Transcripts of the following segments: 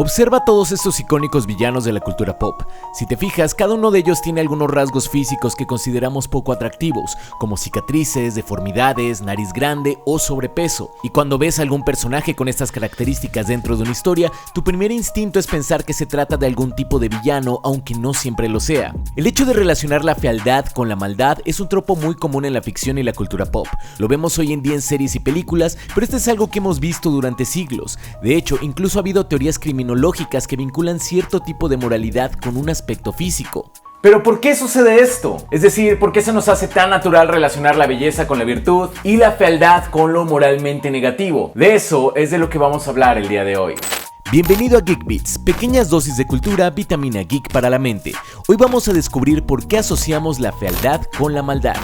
Observa todos estos icónicos villanos de la cultura pop. Si te fijas, cada uno de ellos tiene algunos rasgos físicos que consideramos poco atractivos, como cicatrices, deformidades, nariz grande o sobrepeso. Y cuando ves a algún personaje con estas características dentro de una historia, tu primer instinto es pensar que se trata de algún tipo de villano, aunque no siempre lo sea. El hecho de relacionar la fealdad con la maldad es un tropo muy común en la ficción y la cultura pop. Lo vemos hoy en día en series y películas, pero esto es algo que hemos visto durante siglos. De hecho, incluso ha habido teorías criminológicas que vinculan cierto tipo de moralidad con un aspecto físico. ¿Pero por qué sucede esto? Es decir, ¿por qué se nos hace tan natural relacionar la belleza con la virtud y la fealdad con lo moralmente negativo? De eso es de lo que vamos a hablar el día de hoy. Bienvenido a Geek Beats, pequeñas dosis de cultura, vitamina geek para la mente. Hoy vamos a descubrir por qué asociamos la fealdad con la maldad.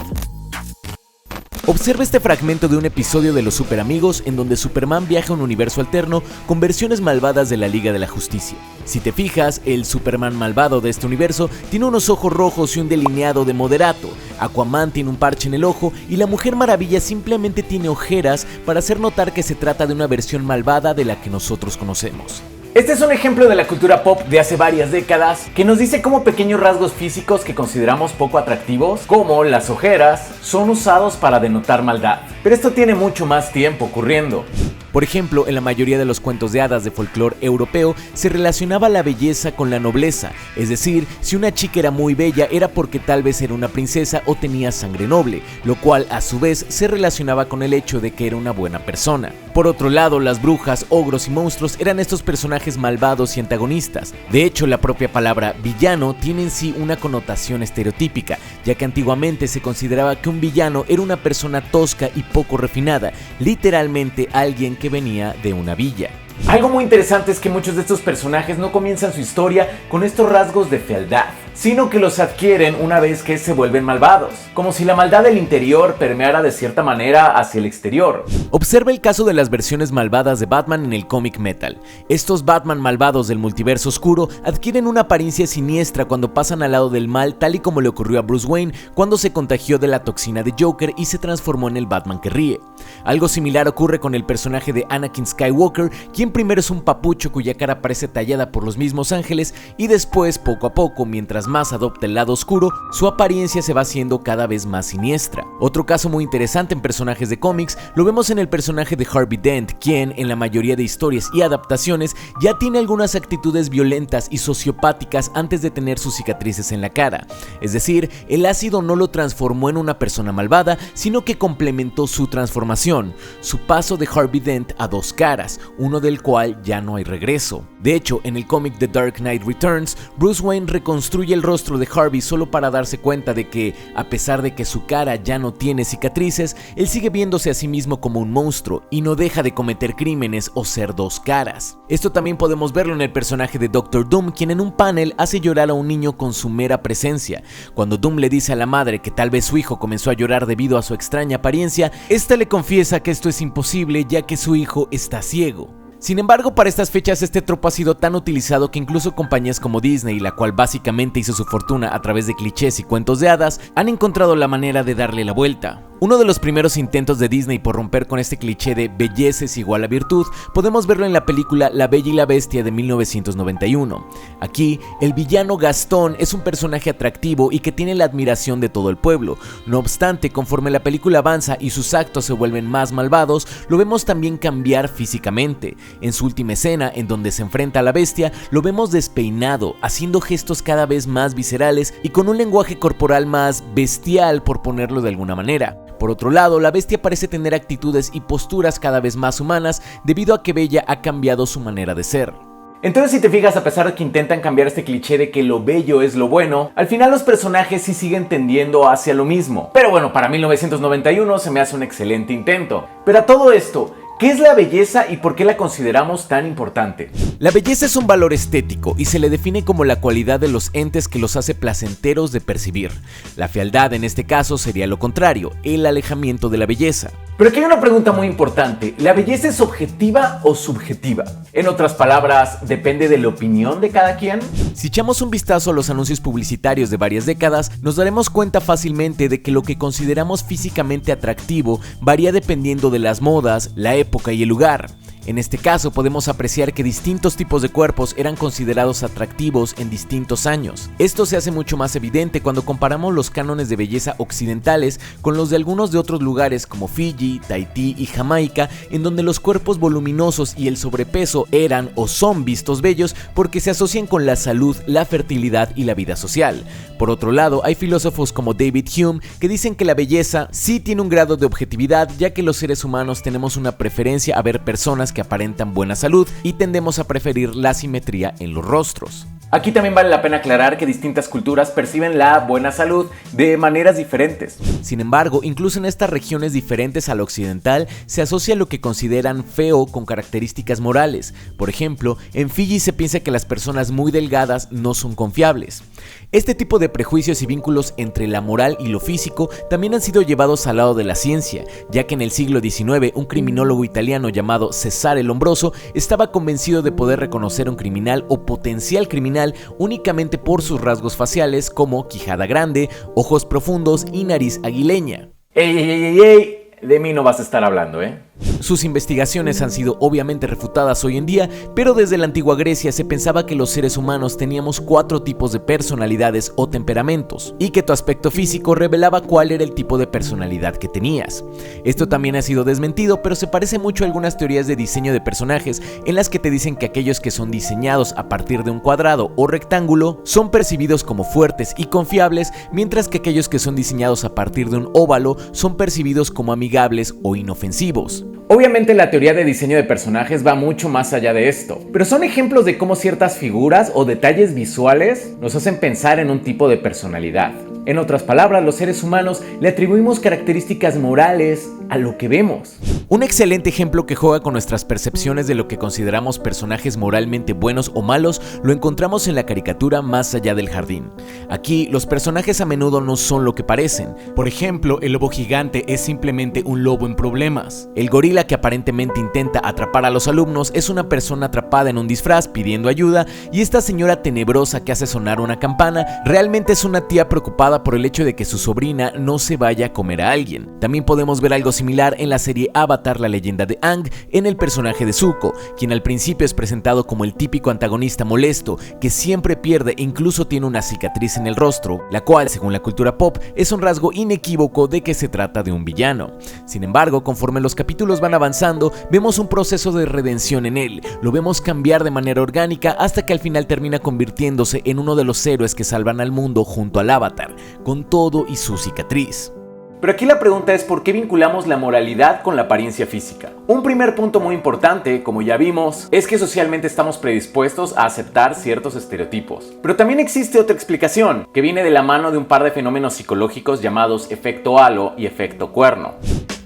Observa este fragmento de un episodio de Los Super Amigos en donde Superman viaja a un universo alterno con versiones malvadas de la Liga de la Justicia. Si te fijas, el Superman malvado de este universo tiene unos ojos rojos y un delineado de moderato, Aquaman tiene un parche en el ojo y la Mujer Maravilla simplemente tiene ojeras para hacer notar que se trata de una versión malvada de la que nosotros conocemos. Este es un ejemplo de la cultura pop de hace varias décadas que nos dice cómo pequeños rasgos físicos que consideramos poco atractivos, como las ojeras, son usados para denotar maldad. Pero esto tiene mucho más tiempo ocurriendo. Por ejemplo, en la mayoría de los cuentos de hadas de folclore europeo se relacionaba la belleza con la nobleza, es decir, si una chica era muy bella era porque tal vez era una princesa o tenía sangre noble, lo cual a su vez se relacionaba con el hecho de que era una buena persona. Por otro lado, las brujas, ogros y monstruos eran estos personajes malvados y antagonistas. De hecho, la propia palabra villano tiene en sí una connotación estereotípica, ya que antiguamente se consideraba que un villano era una persona tosca y poco refinada, literalmente alguien que venía de una villa. Algo muy interesante es que muchos de estos personajes no comienzan su historia con estos rasgos de fealdad, sino que los adquieren una vez que se vuelven malvados, como si la maldad del interior permeara de cierta manera hacia el exterior. Observa el caso de las versiones malvadas de Batman en el cómic Metal. Estos Batman malvados del multiverso oscuro adquieren una apariencia siniestra cuando pasan al lado del mal, tal y como le ocurrió a Bruce Wayne cuando se contagió de la toxina de Joker y se transformó en el Batman que ríe. Algo similar ocurre con el personaje de Anakin Skywalker, quien primero es un papucho cuya cara parece tallada por los mismos ángeles y después, poco a poco, mientras más adopta el lado oscuro, su apariencia se va haciendo cada vez más siniestra. Otro caso muy interesante en personajes de cómics lo vemos en el personaje de Harvey Dent, quien en la mayoría de historias y adaptaciones ya tiene algunas actitudes violentas y sociopáticas antes de tener sus cicatrices en la cara. Es decir, el ácido no lo transformó en una persona malvada, sino que complementó su transformación, su paso de Harvey Dent a dos caras, uno del cual ya no hay regreso. De hecho, en el cómic The Dark Knight Returns, Bruce Wayne reconstruye el rostro de Harvey solo para darse cuenta de que, a pesar de que su cara ya no tiene cicatrices, él sigue viéndose a sí mismo como un monstruo y no deja de cometer crímenes o ser dos caras. Esto también podemos verlo en el personaje de Doctor Doom, quien en un panel hace llorar a un niño con su mera presencia. Cuando Doom le dice a la madre que tal vez su hijo comenzó a llorar debido a su extraña apariencia, esta le confiesa que esto es imposible ya que su hijo está ciego. Sin embargo, para estas fechas este tropo ha sido tan utilizado que incluso compañías como Disney, la cual básicamente hizo su fortuna a través de clichés y cuentos de hadas, han encontrado la manera de darle la vuelta. Uno de los primeros intentos de Disney por romper con este cliché de belleza es igual a virtud podemos verlo en la película La Bella y la Bestia de 1991. Aquí, el villano Gastón es un personaje atractivo y que tiene la admiración de todo el pueblo. No obstante, conforme la película avanza y sus actos se vuelven más malvados, lo vemos también cambiar físicamente. En su última escena, en donde se enfrenta a la bestia, lo vemos despeinado, haciendo gestos cada vez más viscerales y con un lenguaje corporal más bestial, por ponerlo de alguna manera. Por otro lado, la bestia parece tener actitudes y posturas cada vez más humanas debido a que Bella ha cambiado su manera de ser. Entonces, si te fijas, a pesar de que intentan cambiar este cliché de que lo bello es lo bueno, al final los personajes sí siguen tendiendo hacia lo mismo. Pero bueno, para 1991 se me hace un excelente intento. Pero a todo esto, ¿qué es la belleza y por qué la consideramos tan importante? La belleza es un valor estético y se le define como la cualidad de los entes que los hace placenteros de percibir. La fealdad en este caso sería lo contrario, el alejamiento de la belleza. Pero aquí hay una pregunta muy importante, ¿la belleza es objetiva o subjetiva? En otras palabras, ¿depende de la opinión de cada quien? Si echamos un vistazo a los anuncios publicitarios de varias décadas, nos daremos cuenta fácilmente de que lo que consideramos físicamente atractivo varía dependiendo de las modas, la época y el lugar. En este caso podemos apreciar que distintos tipos de cuerpos eran considerados atractivos en distintos años. Esto se hace mucho más evidente cuando comparamos los cánones de belleza occidentales con los de algunos de otros lugares como Fiji, Tahití y Jamaica, en donde los cuerpos voluminosos y el sobrepeso eran o son vistos bellos porque se asocian con la salud, la fertilidad y la vida social. Por otro lado, hay filósofos como David Hume que dicen que la belleza sí tiene un grado de objetividad, ya que los seres humanos tenemos una preferencia a ver personas que aparentan buena salud y tendemos a preferir la simetría en los rostros. Aquí también vale la pena aclarar que distintas culturas perciben la buena salud de maneras diferentes. Sin embargo, incluso en estas regiones diferentes al occidental se asocia lo que consideran feo con características morales. Por ejemplo, en Fiji se piensa que las personas muy delgadas no son confiables. Este tipo de prejuicios y vínculos entre la moral y lo físico también han sido llevados al lado de la ciencia, ya que en el siglo XIX un criminólogo italiano llamado Cesare Lombroso estaba convencido de poder reconocer un criminal o potencial criminal únicamente por sus rasgos faciales como quijada grande, ojos profundos y nariz aguileña. ¡Ey! De mí no vas a estar hablando, ¿eh? Sus investigaciones han sido obviamente refutadas hoy en día, pero desde la antigua Grecia se pensaba que los seres humanos teníamos 4 tipos de personalidades o temperamentos, y que tu aspecto físico revelaba cuál era el tipo de personalidad que tenías. Esto también ha sido desmentido, pero se parece mucho a algunas teorías de diseño de personajes en las que te dicen que aquellos que son diseñados a partir de un cuadrado o rectángulo son percibidos como fuertes y confiables, mientras que aquellos que son diseñados a partir de un óvalo son percibidos como amigables o inofensivos. Obviamente la teoría de diseño de personajes va mucho más allá de esto, pero son ejemplos de cómo ciertas figuras o detalles visuales nos hacen pensar en un tipo de personalidad. En otras palabras, los seres humanos le atribuimos características morales a lo que vemos. Un excelente ejemplo que juega con nuestras percepciones de lo que consideramos personajes moralmente buenos o malos lo encontramos en la caricatura Más allá del jardín. Aquí, los personajes a menudo no son lo que parecen. Por ejemplo, el lobo gigante es simplemente un lobo en problemas. El gorila que aparentemente intenta atrapar a los alumnos es una persona atrapada en un disfraz pidiendo ayuda, y esta señora tenebrosa que hace sonar una campana realmente es una tía preocupada por el hecho de que su sobrina no se vaya a comer a alguien. También podemos ver algo similar en la serie Avatar: La leyenda de Aang en el personaje de Zuko, quien al principio es presentado como el típico antagonista molesto que siempre pierde e incluso tiene una cicatriz en el rostro, la cual, según la cultura pop, es un rasgo inequívoco de que se trata de un villano. Sin embargo, conforme los capítulos van avanzando, vemos un proceso de redención en él, lo vemos cambiar de manera orgánica hasta que al final termina convirtiéndose en uno de los héroes que salvan al mundo junto al Avatar, con todo y su cicatriz. Pero aquí la pregunta es ¿por qué vinculamos la moralidad con la apariencia física? Un primer punto muy importante, como ya vimos, es que socialmente estamos predispuestos a aceptar ciertos estereotipos. Pero también existe otra explicación, que viene de la mano de un par de fenómenos psicológicos llamados efecto halo y efecto cuerno.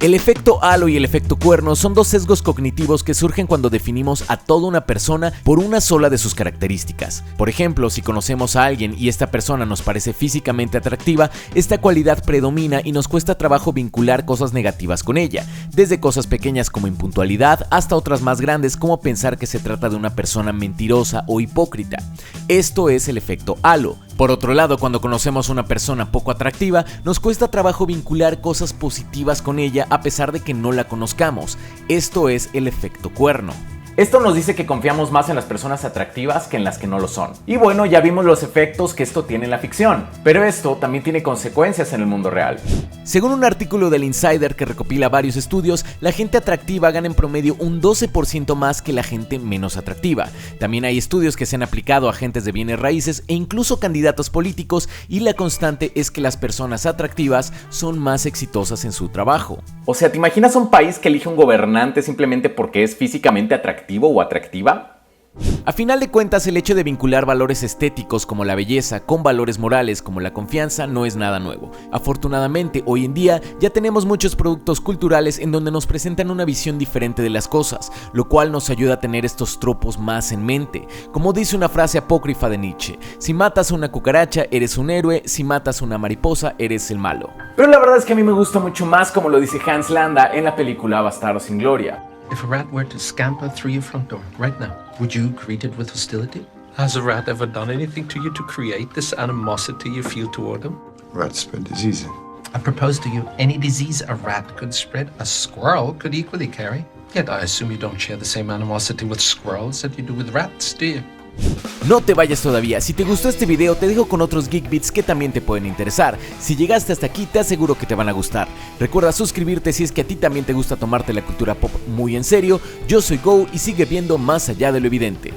El efecto halo y el efecto cuerno son dos sesgos cognitivos que surgen cuando definimos a toda una persona por una sola de sus características. Por ejemplo, si conocemos a alguien y esta persona nos parece físicamente atractiva, esta cualidad predomina y nos cuesta trabajo vincular cosas negativas con ella, desde cosas pequeñas como impuntualidad hasta otras más grandes como pensar que se trata de una persona mentirosa o hipócrita. Esto es el efecto halo. Por otro lado, cuando conocemos a una persona poco atractiva, nos cuesta trabajo vincular cosas positivas con ella a pesar de que no la conozcamos. Esto es el efecto cuerno. Esto nos dice que confiamos más en las personas atractivas que en las que no lo son. Y bueno, ya vimos los efectos que esto tiene en la ficción, pero esto también tiene consecuencias en el mundo real. Según un artículo del Insider que recopila varios estudios, la gente atractiva gana en promedio un 12% más que la gente menos atractiva. También hay estudios que se han aplicado a agentes de bienes raíces e incluso candidatos políticos, y la constante es que las personas atractivas son más exitosas en su trabajo. O sea, ¿te imaginas un país que elige un gobernante simplemente porque es físicamente atractivo o atractiva? A final de cuentas, el hecho de vincular valores estéticos como la belleza con valores morales como la confianza no es nada nuevo. Afortunadamente, hoy en día ya tenemos muchos productos culturales en donde nos presentan una visión diferente de las cosas, lo cual nos ayuda a tener estos tropos más en mente. Como dice una frase apócrifa de Nietzsche: si matas a una cucaracha, eres un héroe; si matas a una mariposa, eres el malo. Pero la verdad es que a mí me gusta mucho más como lo dice Hans Landa en la película Bastardos sin Gloria. If a rat were to scamper through your front door right now, would you greet it with hostility? Has a rat ever done anything to you to create this animosity you feel toward him? Rats spread disease. I propose to you, any disease a rat could spread, a squirrel could equally carry. Yet I assume you don't share the same animosity with squirrels that you do with rats, do you? No te vayas todavía, si te gustó este video te dejo con otros Geek Beats que también te pueden interesar. Si llegaste hasta aquí te aseguro que te van a gustar. Recuerda suscribirte si es que a ti también te gusta tomarte la cultura pop muy en serio. Yo soy Go y sigue viendo Más Allá de lo Evidente.